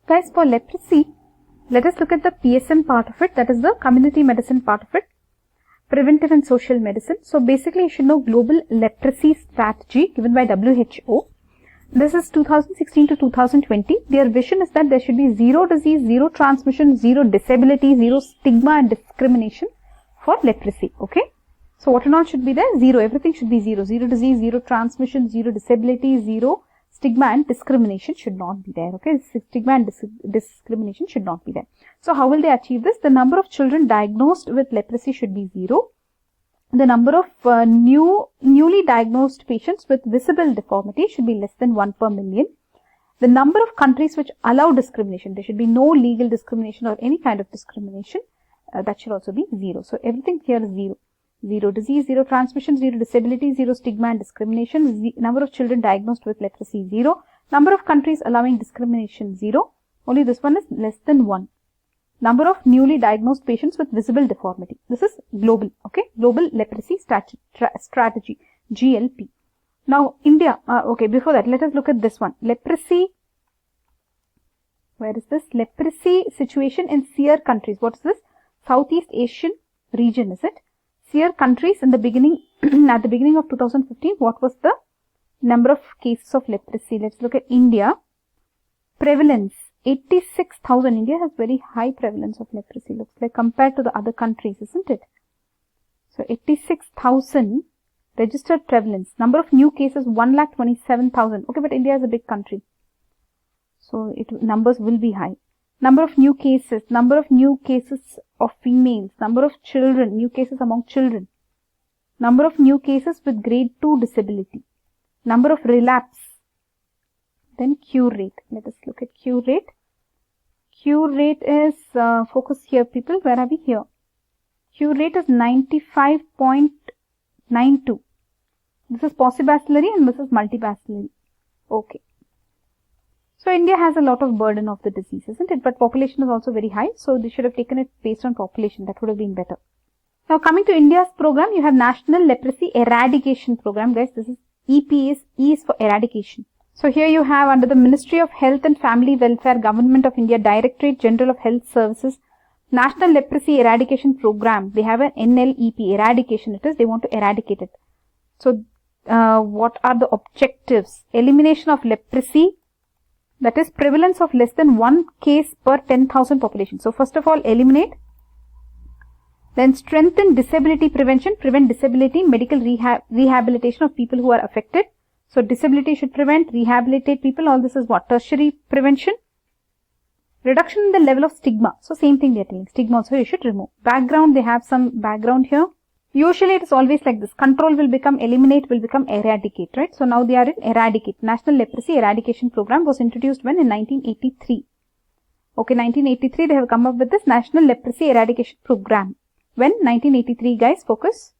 Guys, for leprosy, let us look at the PSM part of it, that is the community medicine part of it, preventive and social medicine. So basically you should know global leprosy strategy given by WHO. This is 2016 to 2020. Their vision is that there should be zero disease, zero transmission, zero disability, zero stigma and discrimination for leprosy. Okay. So what and all should be there? Zero. Everything should be zero. Zero disease, zero transmission, zero disability, zero stigma and discrimination should not be there. Okay. Stigma and discrimination should not be there. So how will they achieve this? The number of children diagnosed with leprosy should be zero. The number of newly diagnosed patients with visible deformity should be less than 1 per million. The number of countries which allow discrimination, there should be no legal discrimination or any kind of discrimination, that should also be zero. So everything here is zero. Zero disease, zero transmission, zero disability, zero stigma and discrimination. Number of children diagnosed with leprosy, zero. Number of countries allowing discrimination, zero. Only this one is less than 1. Number of newly diagnosed patients with visible deformity. This is global, okay? Global leprosy strategy, GLP. Now, India, okay, before that, let us look at this one. Leprosy, where is this? Leprosy situation in SEER countries. What is this? Southeast Asian region, is it? SEER countries in the beginning, at the beginning of 2015, what was the number of cases of leprosy? Let's look at India. Prevalence. 86,000. India has very high prevalence of leprosy, looks like, compared to the other countries, isn't it? So 86,000 registered prevalence. Number of new cases 1,27,000. Okay, but India is a big country, so numbers will be high. Number of new cases of females. Number of children, new cases among children. Number of new cases with grade 2 disability. Number of relapse. Then cure rate. Let us look at cure rate. Cure rate is, focus here people, where are we here? Cure rate is 95.92. This is paucibacillary and this is multibacillary. Okay. So India has a lot of burden of the disease, isn't it? But population is also very high, so they should have taken it based on population. That would have been better. Now coming to India's program, you have National Leprosy Eradication Program. Guys, this is E is for eradication. So here you have under the Ministry of Health and Family Welfare, Government of India, Directorate General of Health Services, National Leprosy Eradication Program. They have an NLEP, eradication it is, they want to eradicate it. So what are the objectives? Elimination of leprosy, that is prevalence of less than 1 case per 10,000 population. So first of all, eliminate. Then strengthen disability prevention, prevent disability, medical rehabilitation of people who are affected. So disability should prevent, rehabilitate people. All this is what? Tertiary prevention. Reduction in the level of stigma. So same thing they are telling. Stigma also you should remove. Background, they have some background here. Usually it is always like this. Control will become eliminate, will become eradicate, right? So now they are in eradicate. National Leprosy Eradication Program was introduced when? In 1983. Okay, 1983 they have come up with this National Leprosy Eradication Program. When? 1983, guys, focus.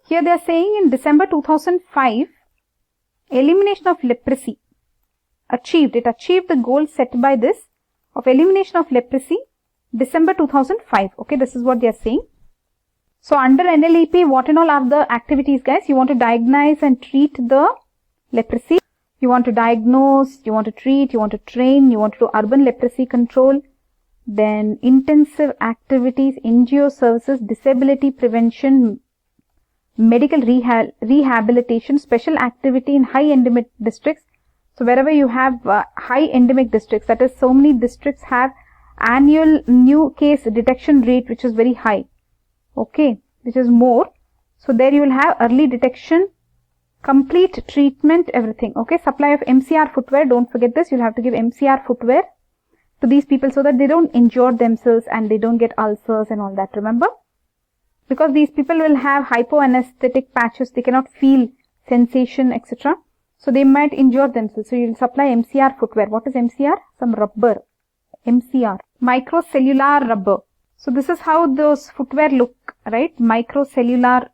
Here they are saying in December 2005, elimination of leprosy achieved. It achieved the goal set by this of elimination of leprosy December 2005. Okay, this is what they are saying. So under NLEP, what and all are the activities, guys? You want to diagnose and treat the leprosy. You want to diagnose, you want to treat, you want to train, you want to do urban leprosy control. Then intensive activities, NGO services, disability prevention, medical rehabilitation, special activity in high endemic districts. So wherever you have high endemic districts, that is so many districts have annual new case detection rate which is very high. Okay, which is more. So there you will have early detection, complete treatment, everything. Okay, supply of Mcr footwear. Don't forget this. You'll have to give Mcr footwear to these people so that they don't injure themselves and they don't get ulcers and all that. Remember? Because these people will have hypoanesthetic patches. They cannot feel sensation, etc. So they might injure themselves. So you will supply Mcr footwear. What is Mcr? Some rubber. Mcr. Microcellular rubber. So this is how those footwear look, right? Microcellular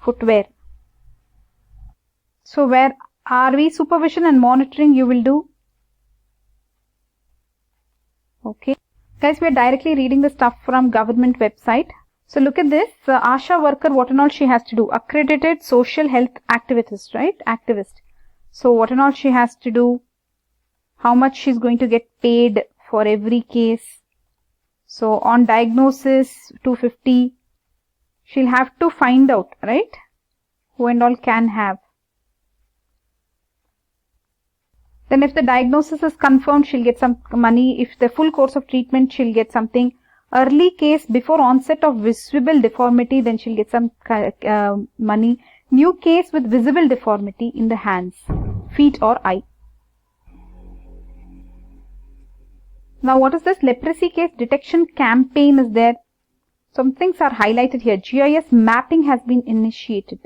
footwear. So where are we? Supervision and monitoring you will do. Okay. Guys, we are directly reading the stuff from government website. So look at this. Asha worker, what and all she has to do? Accredited social health activist, right? Activist. So what and all she has to do? How much she's going to get paid for every case. So on diagnosis 250, she'll have to find out, right, who and all can have. Then if the diagnosis is confirmed, she'll get some money. If the full course of treatment, she'll get something. Early case before onset of visible deformity, then she'll get some money. New case with visible deformity in the hands, feet or eye. Now what is this? Leprosy case detection campaign is there. Some things are highlighted here. GIS mapping has been initiated.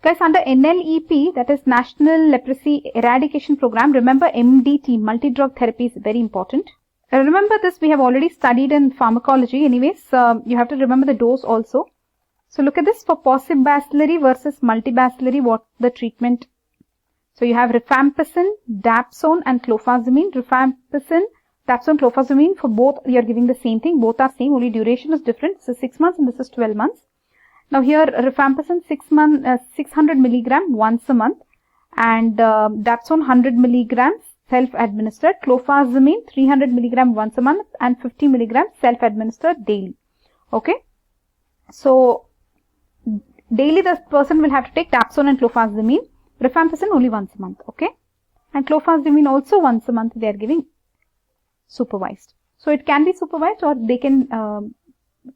Guys, under NLEP, that is National Leprosy Eradication Program, remember MDT, multi-drug therapy, is very important. Remember this, we have already studied in pharmacology. Anyways, you have to remember the dose also. So look at this, for possibacillary versus multibacillary, what the treatment. So you have rifampicin, dapsone and clofazimine. Rifampicin, dapsone, clofazimine, for both you are giving the same thing. Both are same, only duration is different. This is 6 months and this is 12 months. Now here rifampicin 600 milligram once a month, and dapsone 100 milligrams self-administered, clofazimine 300 milligram once a month and 50 milligram self-administered daily. Okay, so daily the person will have to take dapsone and clofazimine. Rifampicin only once a month. Okay, and clofazimine also once a month they are giving supervised. So it can be supervised or they can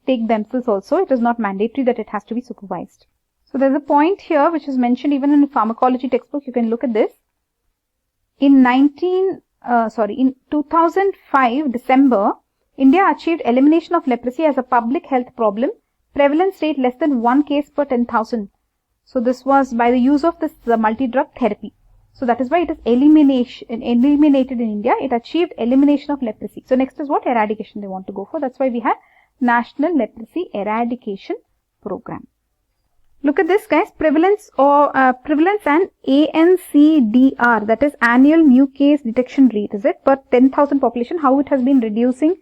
take themselves also. It is not mandatory that it has to be supervised. So there's a point here which is mentioned even in a pharmacology textbook. You can look at this. In 2005 December, India achieved elimination of leprosy as a public health problem. Prevalence rate less than 1 case per 10,000. So this was by the use of this multi-drug therapy. So that is why it is eliminated in India. It achieved elimination of leprosy. So next is what? Eradication they want to go for. That's why we have National Leprosy Eradication Program. Look at this, guys. Prevalence and ANCDR, that is annual new case detection rate, is it, per 10,000 population, how it has been reducing.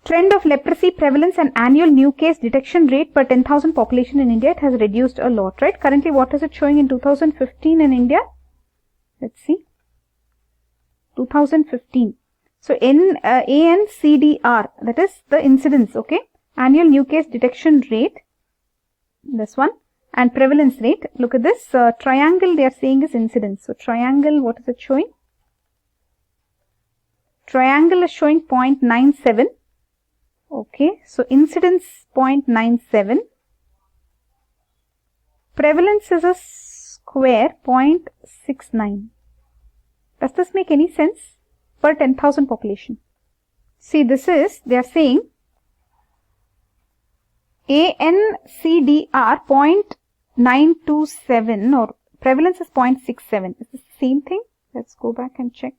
Trend of leprosy prevalence and annual new case detection rate per 10,000 population in India, it has reduced a lot, right? Currently, what is it showing in 2015 in India? Let's see. 2015. So ANCDR, that is the incidence, okay? Annual new case detection rate, this one, and prevalence rate. Look at this, triangle they are saying is incidence. So triangle, what is it showing? Triangle is showing 0.97. Okay, so incidence 0.97. Prevalence is a square 0.69. Does this make any sense? Per 10,000 population. See, this is, they are saying ANCDR 0.927 or prevalence is 0.67. Is this the same thing? Let's go back and check.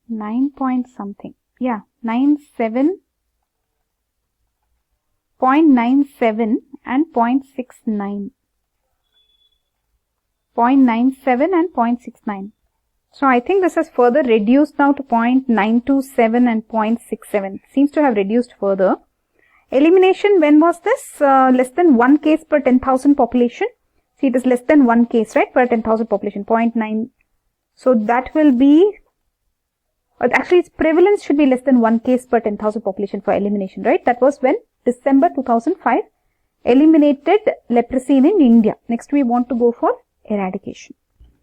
9 point something. Yeah, 0.97 and 0.69. 0.97 and 0.69. So I think this has further reduced now to 0.927 and 0.67. Seems to have reduced further. Elimination, when was this? Less than 1 case per 10,000 population. See, it is less than 1 case, right, per 10,000 population, 0.9. So that will be, actually its prevalence should be less than 1 case per 10,000 population for elimination, right? That was when December 2005 eliminated leprosy in India. Next we want to go for eradication.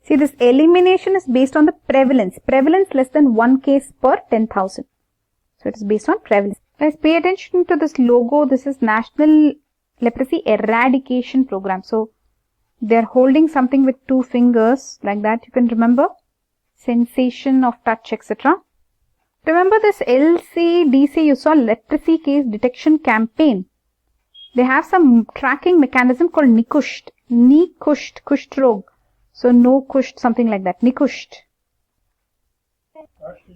See, this elimination is based on the prevalence. Prevalence less than 1 case per 10,000. So it is based on prevalence. Guys, pay attention to this logo. This is National Leprosy Eradication Program. So they are holding something with 2 fingers like that. You can remember sensation of touch, etc. Remember this LCDC, you saw leprosy case detection campaign. They have some tracking mechanism called NICUST. Kushtrog. So no kusht, something like that. NICUST.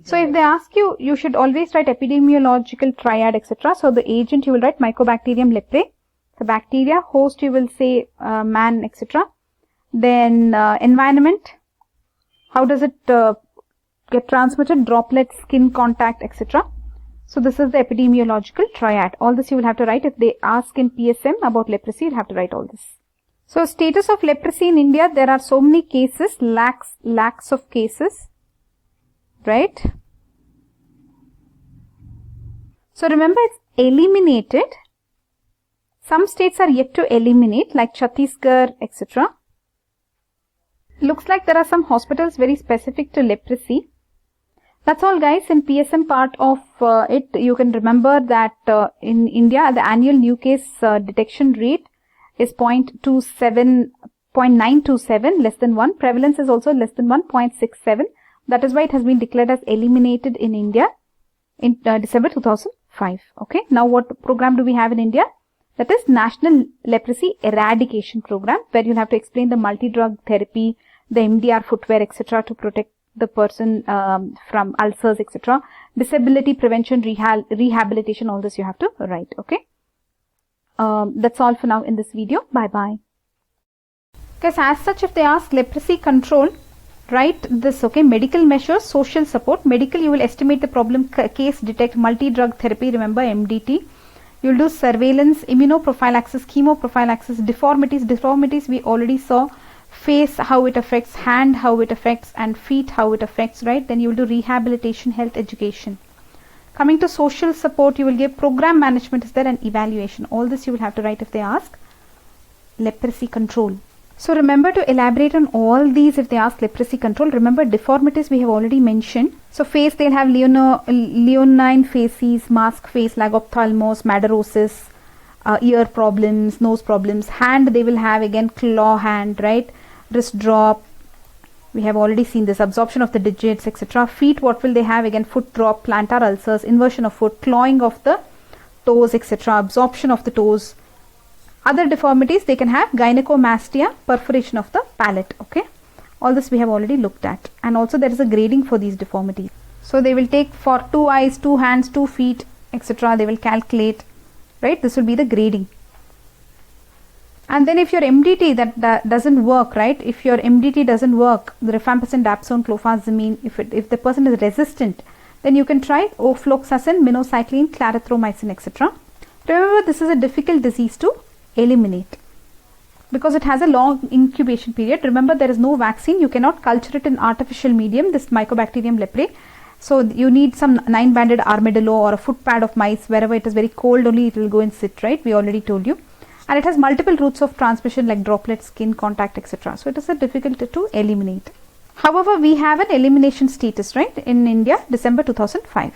So if they ask you, you should always write epidemiological triad, etc. So the agent you will write Mycobacterium leprae. The bacteria, host you will say man, etc. Then environment. How does it get transmitted? Droplet, skin contact, etc. So this is the epidemiological triad. All this you will have to write. If they ask in PSM about leprosy, you will have to write all this. So status of leprosy in India, there are so many cases, lakhs of cases, right? So remember, it's eliminated. Some states are yet to eliminate, like Chhattisgarh, etc. Looks like there are some hospitals very specific to leprosy. That's all, guys. In PSM part of it, you can remember that in India, the annual new case detection rate is 0.927, less than 1. Prevalence is also less than 1.67. That is why it has been declared as eliminated in India in December 2005. Okay. Now, what program do we have in India? That is National Leprosy Eradication Program, where you'll have to explain the multi-drug therapy, the Mcr Footwear, etc. to protect the person from ulcers, etc. Disability prevention, rehabilitation, all this you have to write. Okay. That's all for now in this video. Bye-bye. Because as such, if they ask leprosy control, write this, okay. Medical measures, social support. Medical, you will estimate the problem case, detect multi-drug therapy, remember MDT. You will do surveillance, immunoprophylaxis, chemoprophylaxis, deformities. Deformities we already saw. Face, how it affects, hand, how it affects, and feet, how it affects, right? Then you will do rehabilitation, health education. Coming to social support, you will give program management is there and evaluation. All this you will have to write if they ask leprosy control. So remember to elaborate on all these if they ask leprosy control. Remember deformities we have already mentioned. So face, they'll have leonine facies, mask face, lagophthalmos, madarosis, ear problems, nose problems. Hand, they will have again claw hand, right? Wrist drop. We have already seen this, absorption of the digits, etc. Feet, what will they have? Again, foot drop, plantar ulcers, inversion of foot, clawing of the toes, etc. Absorption of the toes. Other deformities, they can have gynecomastia, perforation of the palate. Okay. All this we have already looked at. And also there is a grading for these deformities. So they will take for 2 eyes, 2 hands, 2 feet, etc. They will calculate, right? This will be the grading. And then if your MDT that doesn't work, right? If your MDT doesn't work, the rifampicin, dapsone, clofazimine, if the person is resistant, then you can try ofloxacin, minocycline, clarithromycin, etc. Remember, this is a difficult disease to eliminate because it has a long incubation period. Remember, there is no vaccine. You cannot culture it in artificial medium, this Mycobacterium leprae. So you need some 9-banded armadillo or a foot pad of mice. Wherever it is very cold only it will go and sit, right? We already told you. And it has multiple routes of transmission like droplet, skin contact, etc. So it is a difficult to eliminate. However, we have an elimination status, right, in India, December 2005.